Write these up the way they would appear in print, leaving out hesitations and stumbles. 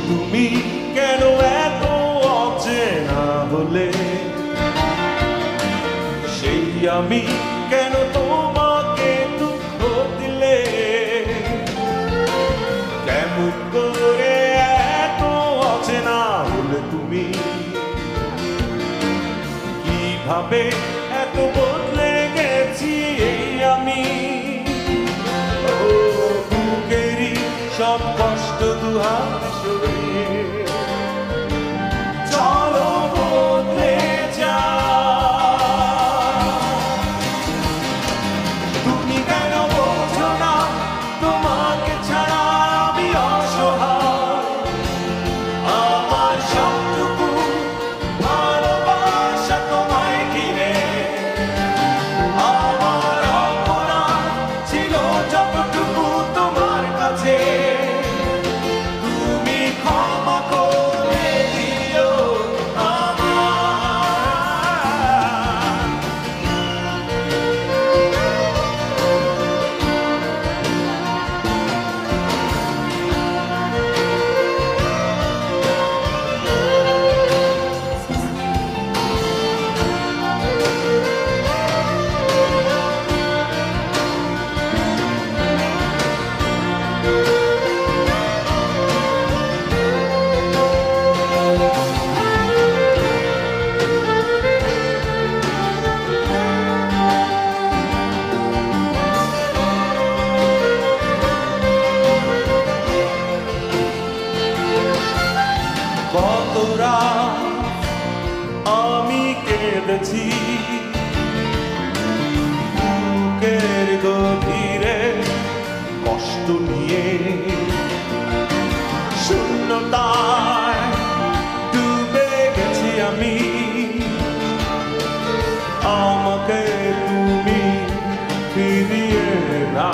তুমি কেন এত অচেনা হলে, সেই আমি কেন তোমাকে দুঃখ দিলে, কেমন করে এত অচেনা হলে তুমি, কিভাবে এত বদলে গেছি এই আমি, বুকেরই সব কষ্ট দুহাত সরিয়ে চলো বদলে যা। তুমি কেন বোঝো না তোমাকে ছাড়া আমি অসহায়, আমার সবটুকু ভালোবাসা তোমায় ঘিরে, আমার অপরাধ ছিল যতটুকু তোমার কাছে, তুমি ক্ষমা করে দিও কত রাত আমি কেঁদেছি বুকের গভীরে কষ্ট নিয়ে, শূন্যতায় ডুবে গেছি আমি, আমাকে তুমি ফিরিয়ে না।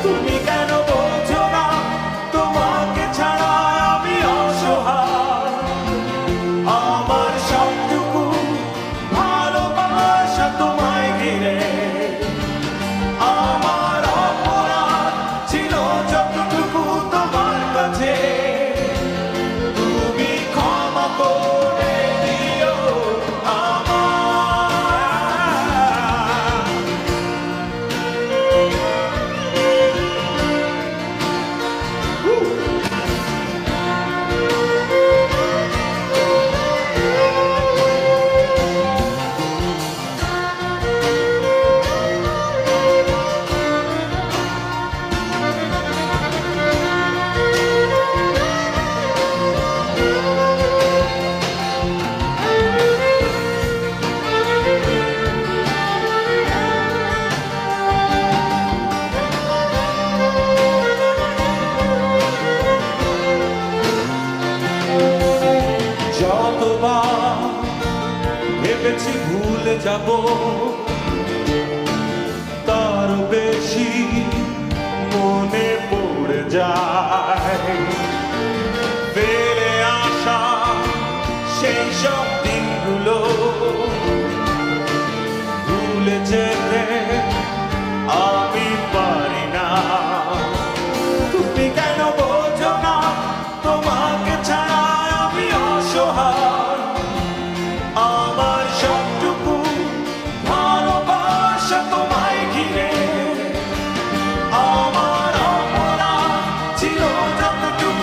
তুমি কেন বোঝো না তোমাকে ছাড়া আমি অসহায়, আমার সবটুকু ভালোবাসা তোমায় ঘিরে, আমার অপরাধ ছিল যতটুকু তোমার কাছে, তুমি ক্ষমা করে দিও যতবার ভেবেছি ভুলে যাব, তার বেশি মনে পড়ে যায়, ফেলে আসা সেই সব দিনগুলো ভুলে যেতে আমি পারি না। তুমি কেন বোঝো না তোমাকে ছাড়া আমি অসহায়, আমার সবটুকু ভালোবাসা তোমায় ঘিরে, আমার অপরাধ ছিল যতটুকু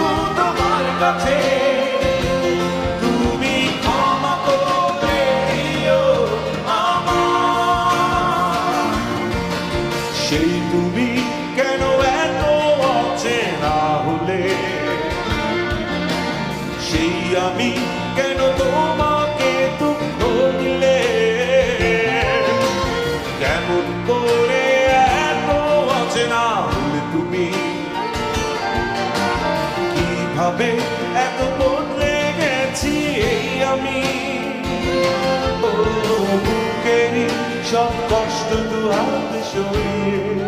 সব কষ্ট দু হাতে সরিয়ে